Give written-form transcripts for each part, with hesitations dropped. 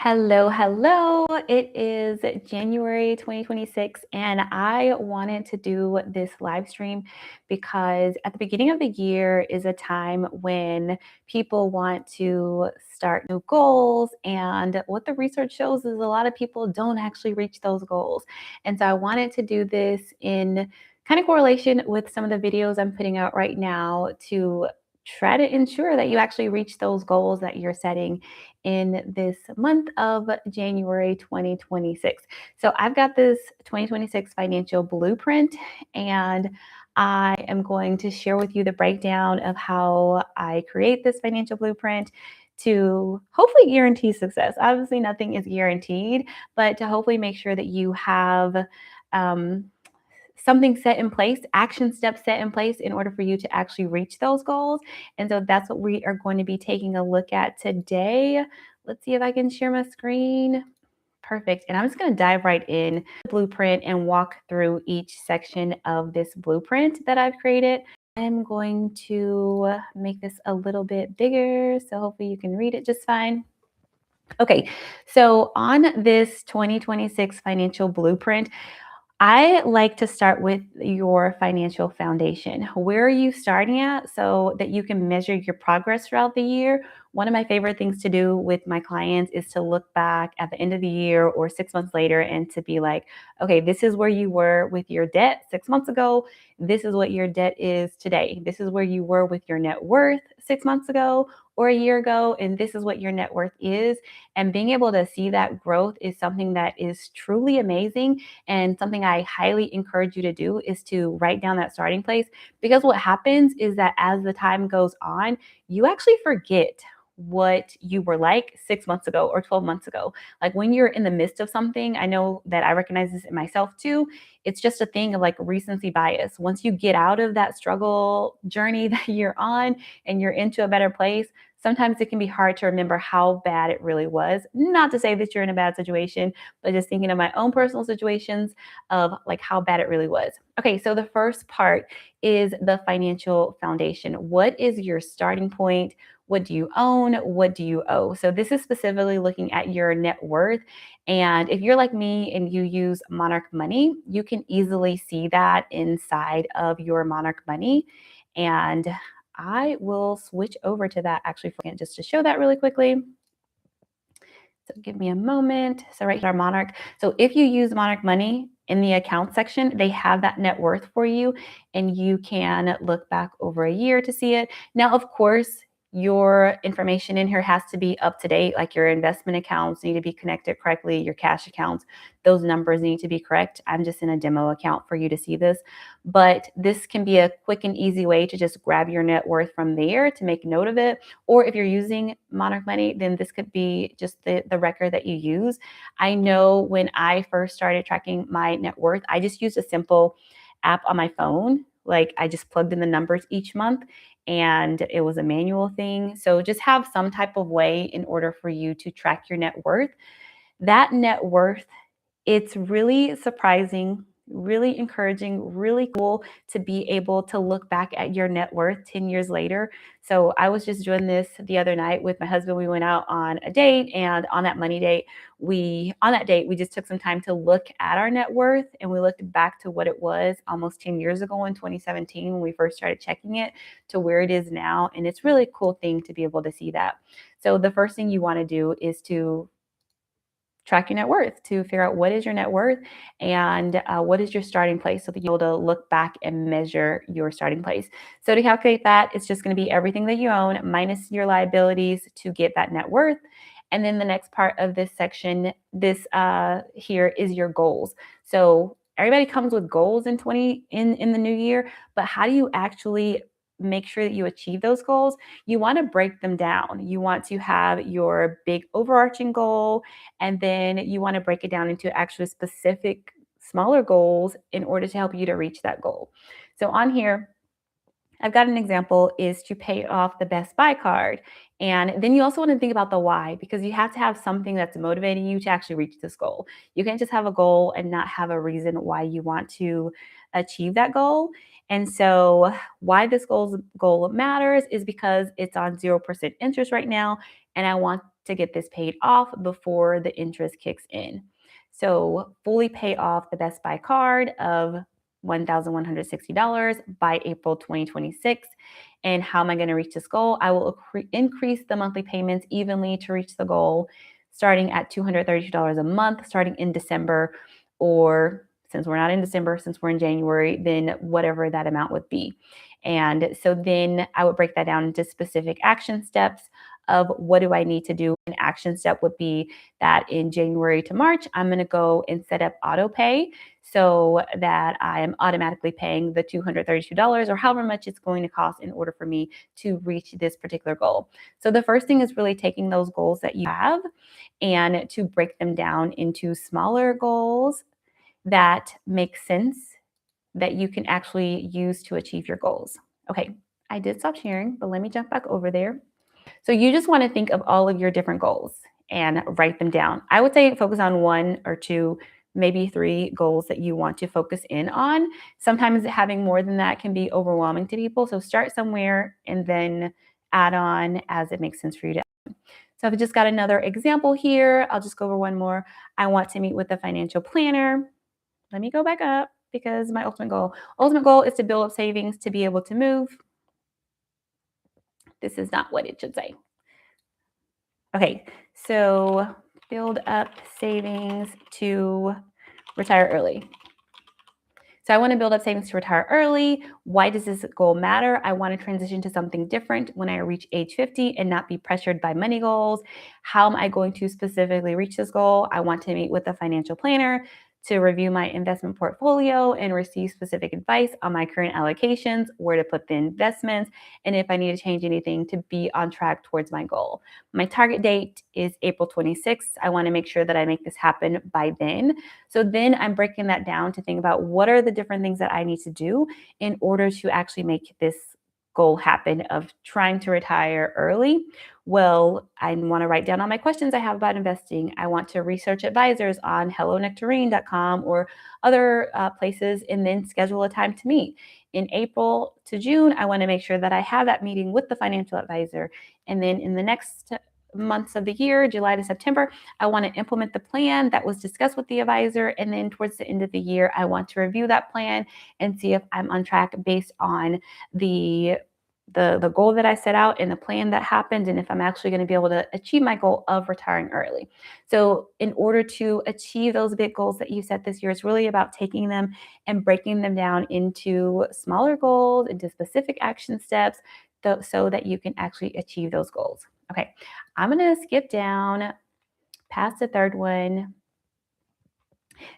Hello, hello. It is January 2026, and I wanted to do this live stream because at the beginning of the year is a time when people want to start new goals. And what the research shows is a lot of people don't actually reach those goals. And so I wanted to do this in kind of correlation with some of the videos I'm putting out right now to try to ensure that you actually reach those goals that you're setting in this month of January 2026. So I've got this 2026 financial blueprint, and I am going to share with you the breakdown of how I create this financial blueprint to hopefully guarantee success. Obviously, nothing is guaranteed, but to hopefully make sure that you have something set in place, action steps set in place in order for you to actually reach those goals. And so that's what we are going to be taking a look at today. Let's see if I can share my screen. Perfect. And I'm just going to dive right in the blueprint and walk through each section of this blueprint that I've created. I'm going to make this a little bit bigger, so hopefully you can read it just fine. Okay, so on this 2026 financial blueprint, I like to start with your financial foundation. Where are you starting at so that you can measure your progress throughout the year? One of my favorite things to do with my clients is to look back at the end of the year or 6 months later and to be like, okay, this is where you were with your debt 6 months ago. This is what your debt is today. This is where you were with your net worth 6 months ago or a year ago, and this is what your net worth is. And being able to see that growth is something that is truly amazing, and something I highly encourage you to do is to write down that starting place, because what happens is that as the time goes on, you actually forget what you were like 6 months ago or 12 months ago. Like when you're in the midst of something, I know that I recognize this in myself too. It's just a thing of like recency bias. Once you get out of that struggle journey that you're on and you're into a better place, sometimes it can be hard to remember how bad it really was. Not to say that you're in a bad situation, but just thinking of my own personal situations of like how bad it really was. Okay, so the first part is the financial foundation. What is your starting point? What do you own? What do you owe? So this is specifically looking at your net worth. And if you're like me and you use Monarch Money, you can easily see that inside of your Monarch Money. And I will switch over to that actually just to show that really quickly. So give me a moment. So right here, our Monarch. So if you use Monarch Money in the account section, they have that net worth for you, and you can look back over a year to see it. Now, of course, your information in here has to be up to date, like your investment accounts need to be connected correctly, your cash accounts, those numbers need to be correct. I'm just in a demo account for you to see this, but this can be a quick and easy way to just grab your net worth from there to make note of it. Or if you're using Monarch Money, then this could be just the record that you use. I know when I first started tracking my net worth, I just used a simple app on my phone. Like I just plugged in the numbers each month, and it was a manual thing. So just have some type of way in order for you to track your net worth. That net worth, it's really surprising, really encouraging, really cool to be able to look back at your net worth 10 years later. So I was just doing this the other night with my husband. We went out on a date, and on that money date, we just took some time to look at our net worth, and we looked back to what it was almost 10 years ago in 2017 when we first started checking it to where it is now. And it's really a cool thing to be able to see that. So the first thing you want to do is to track your net worth, to figure out what is your net worth and what is your starting place, so that you're able to look back and measure your starting place. So to calculate that, it's just going to be everything that you own minus your liabilities to get that net worth. And then the next part of this section, this here is your goals. So everybody comes with goals in the new year, but how do you actually make sure that you achieve those goals? You want to break them down. You want to have your big overarching goal, and then you want to break it down into actually specific smaller goals in order to help you to reach that goal. So on here, I've got an example is to pay off the Best Buy card. And then you also want to think about the why, because you have to have something that's motivating you to actually reach this goal. You can't just have a goal and not have a reason why you want to achieve that goal. And so why this goal matters is because it's on 0% interest right now, and I want to get this paid off before the interest kicks in. So fully pay off the Best Buy card of $1,160 by April 2026. And how am I going to reach this goal? I will increase the monthly payments evenly to reach the goal, starting at $232 a month, starting in December, or since we're not in December, since we're in January, then whatever that amount would be. And so then I would break that down into specific action steps of what do I need to do. An action step would be that in January to March, I'm going to go and set up auto pay so that I am automatically paying the $232 or however much it's going to cost in order for me to reach this particular goal. So the first thing is really taking those goals that you have and to break them down into smaller goals that make sense that you can actually use to achieve your goals. Okay, I did stop sharing, but let me jump back over there. So you just want to think of all of your different goals and write them down. I would say focus on one or two, maybe three goals that you want to focus in on. Sometimes having more than that can be overwhelming to people. So start somewhere and then add on as it makes sense for you to. So I've just got another example here. I'll just go over one more. I want to meet with a financial planner. Let me go back up because my ultimate goal is to build up savings to be able to move. This is not what it should say. Okay, so build up savings to retire early. So I want to build up savings to retire early. Why does this goal matter? I want to transition to something different when I reach age 50 and not be pressured by money goals. How am I going to specifically reach this goal? I want to meet with a financial planner to review my investment portfolio and receive specific advice on my current allocations, where to put the investments, and if I need to change anything to be on track towards my goal. My target date is April 26th. I want to make sure that I make this happen by then. So then I'm breaking that down to think about what are the different things that I need to do in order to actually make this goal happen of trying to retire early. Well, I want to write down all my questions I have about investing. I want to research advisors on hellonectarine.com or other places and then schedule a time to meet. In April to June, I want to make sure that I have that meeting with the financial advisor. And then in the next months of the year, July to September, I want to implement the plan that was discussed with the advisor. And then towards the end of the year, I want to review that plan and see if I'm on track based on the goal that I set out and the plan that happened, and if I'm actually going to be able to achieve my goal of retiring early. So in order to achieve those big goals that you set this year, it's really about taking them and breaking them down into smaller goals, into specific action steps, so that you can actually achieve those goals. Okay, I'm going to skip down past the third one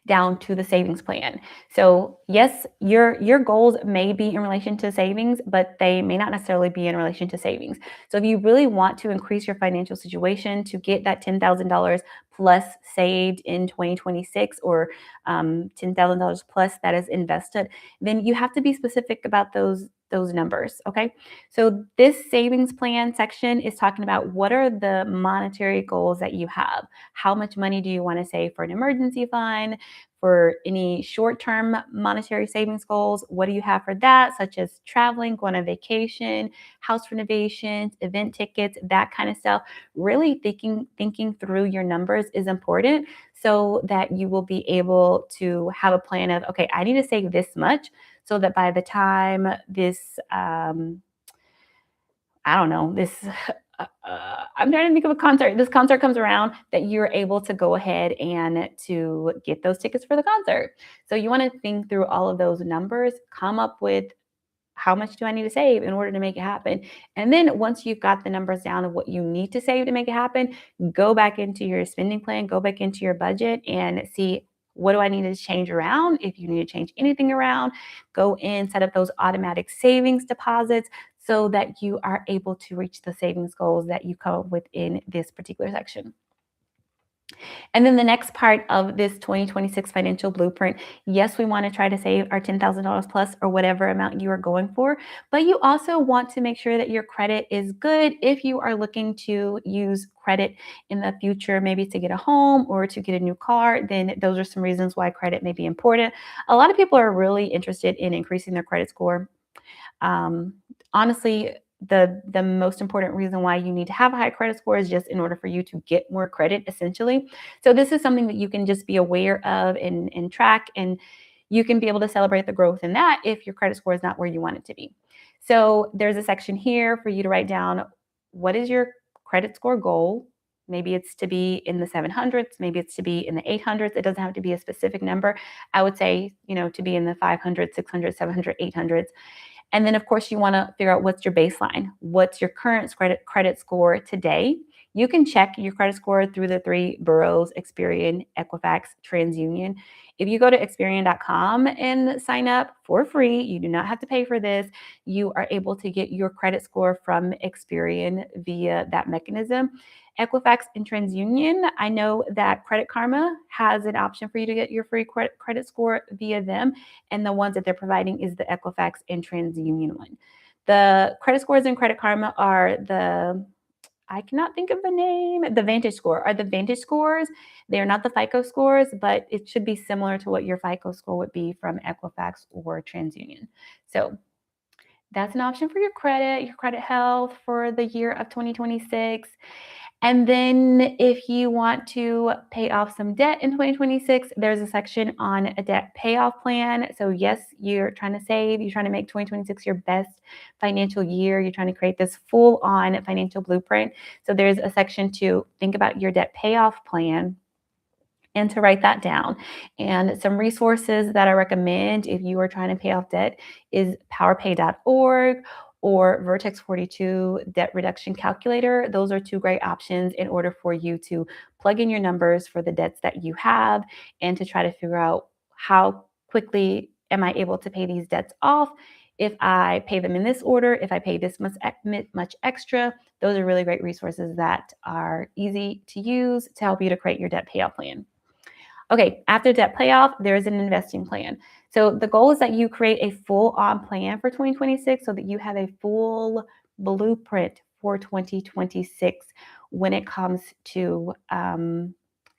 down to the savings plan. So yes, your goals may be in relation to savings, but they may not necessarily be in relation to savings. So if you really want to increase your financial situation to get that $10,000 plus saved in 2026 or $10,000 plus that is invested, then you have to be specific about those numbers. Okay. So this savings plan section is talking about what are the monetary goals that you have. How much money do you want to save for an emergency fund? For any short-term monetary savings goals, what do you have for that, such as traveling, going on vacation, house renovations, event tickets, that kind of stuff. Really thinking through your numbers is important so that you will be able to have a plan of, okay, I need to save this much so that by the time this I don't know, this I'm trying to think of a concert. This concert comes around that you're able to go ahead and to get those tickets for the concert. So you want to think through all of those numbers, come up with how much do I need to save in order to make it happen? And then once you've got the numbers down of what you need to save to make it happen, go back into your spending plan, go back into your budget and see what do I need to change around? If you need to change anything around, go in, set up those automatic savings deposits so that you are able to reach the savings goals that you come up with in this particular section. And then the next part of this 2026 financial blueprint, yes, we want to try to save our $10,000 plus or whatever amount you are going for, but you also want to make sure that your credit is good if you are looking to use credit in the future, maybe to get a home or to get a new car, then those are some reasons why credit may be important. A lot of people are really interested in increasing their credit score. Honestly, the most important reason why you need to have a high credit score is just in order for you to get more credit, essentially. So this is something that you can just be aware of and track, and you can be able to celebrate the growth in that if your credit score is not where you want it to be. So there's a section here for you to write down, what is your credit score goal? Maybe it's to be in the 700s, maybe it's to be in the 800s. It doesn't have to be a specific number. I would say, to be in the 500, 600, 700, 800s. And then, of course, you want to figure out what's your baseline. What's your current credit score today? You can check your credit score through the three bureaus: Experian, Equifax, TransUnion. If you go to Experian.com and sign up for free, you do not have to pay for this. You are able to get your credit score from Experian via that mechanism. Equifax and TransUnion, I know that Credit Karma has an option for you to get your free credit score via them, and the ones that they're providing is the Equifax and TransUnion one. The credit scores in Credit Karma are I cannot think of the name, the Vantage score are the Vantage scores. They are not the FICO scores, but it should be similar to what your FICO score would be from Equifax or TransUnion. So that's an option for your credit health for the year of 2026. And then if you want to pay off some debt in 2026, there's a section on a debt payoff plan. So yes, you're trying to save, you're trying to make 2026 your best financial year. You're trying to create this full on financial blueprint. So there's a section to think about your debt payoff plan and to write that down. And some resources that I recommend if you are trying to pay off debt is powerpay.org or Vertex 42 debt reduction calculator. Those are two great options in order for you to plug in your numbers for the debts that you have and to try to figure out how quickly am I able to pay these debts off. If I pay them in this order, if I pay this much extra, those are really great resources that are easy to use to help you to create your debt payoff plan. Okay, after debt payoff, there's an investing plan. So the goal is that you create a full-on plan for 2026 so that you have a full blueprint for 2026 when it comes to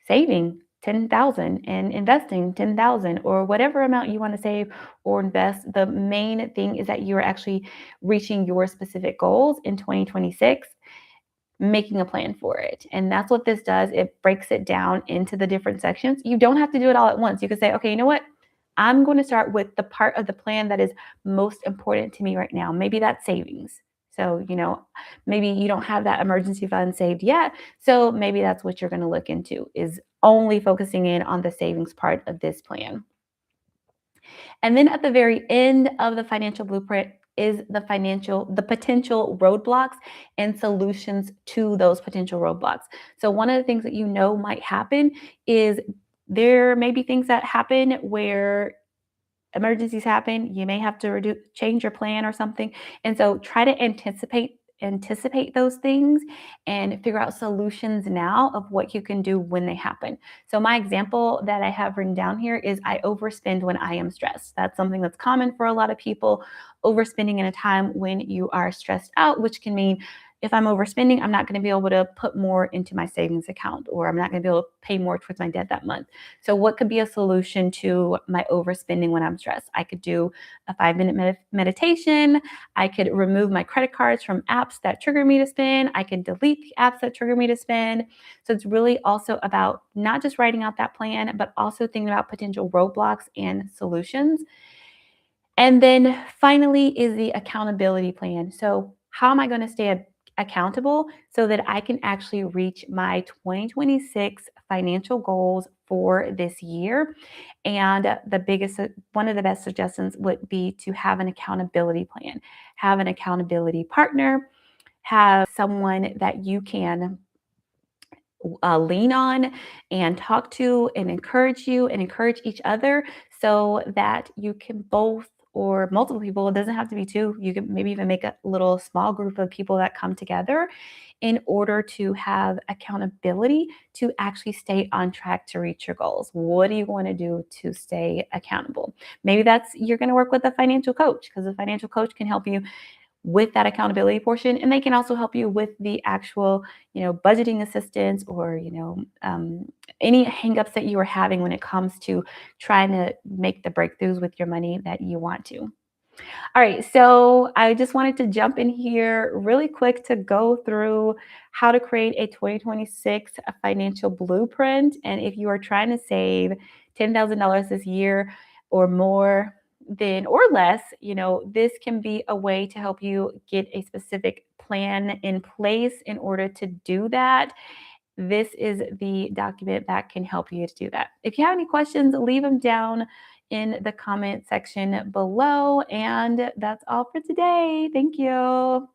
saving 10,000 and investing 10,000 or whatever amount you want to save or invest. The main thing is that you're actually reaching your specific goals in 2026, making a plan for it. And that's what this does. It breaks it down into the different sections. You don't have to do it all at once. You can say, okay, you know what? I'm going to start with the part of the plan that is most important to me right now. Maybe that's savings. So, maybe you don't have that emergency fund saved yet. So maybe that's what you're going to look into, is only focusing in on the savings part of this plan. And then at the very end of the financial blueprint is the potential roadblocks and solutions to those potential roadblocks. So one of the things that might happen is there may be things that happen where emergencies happen. You may have to change your plan or something. And so try to anticipate those things and figure out solutions now of what you can do when they happen. So my example that I have written down here is I overspend when I am stressed. That's something that's common for a lot of people, overspending in a time when you are stressed out, which can mean if I'm overspending, I'm not going to be able to put more into my savings account, or I'm not going to be able to pay more towards my debt that month. So what could be a solution to my overspending when I'm stressed? I could do a 5-minute meditation. I could remove my credit cards from apps that trigger me to spend. I could delete the apps that trigger me to spend. So it's really also about not just writing out that plan, but also thinking about potential roadblocks and solutions. And then finally is the accountability plan. So how am I going to stay accountable so that I can actually reach my 2026 financial goals for this year? And one of the best suggestions would be to have an accountability plan, have an accountability partner, have someone that you can lean on and talk to and encourage you and encourage each other so that you can both, or multiple people, it doesn't have to be two, you can maybe even make a little small group of people that come together in order to have accountability to actually stay on track to reach your goals. What do you want to do to stay accountable? Maybe you're going to work with a financial coach, because a financial coach can help you with that accountability portion, and they can also help you with the actual, budgeting assistance, or any hangups that you are having when it comes to trying to make the breakthroughs with your money that you want to. All right, so I just wanted to jump in here really quick to go through how to create a 2026 financial blueprint. And if you are trying to save $10,000 this year or more, then or less, this can be a way to help you get a specific plan in place in order to do that. This is the document that can help you to do that. If you have any questions, leave them down in the comment section below. And that's all for today. Thank you.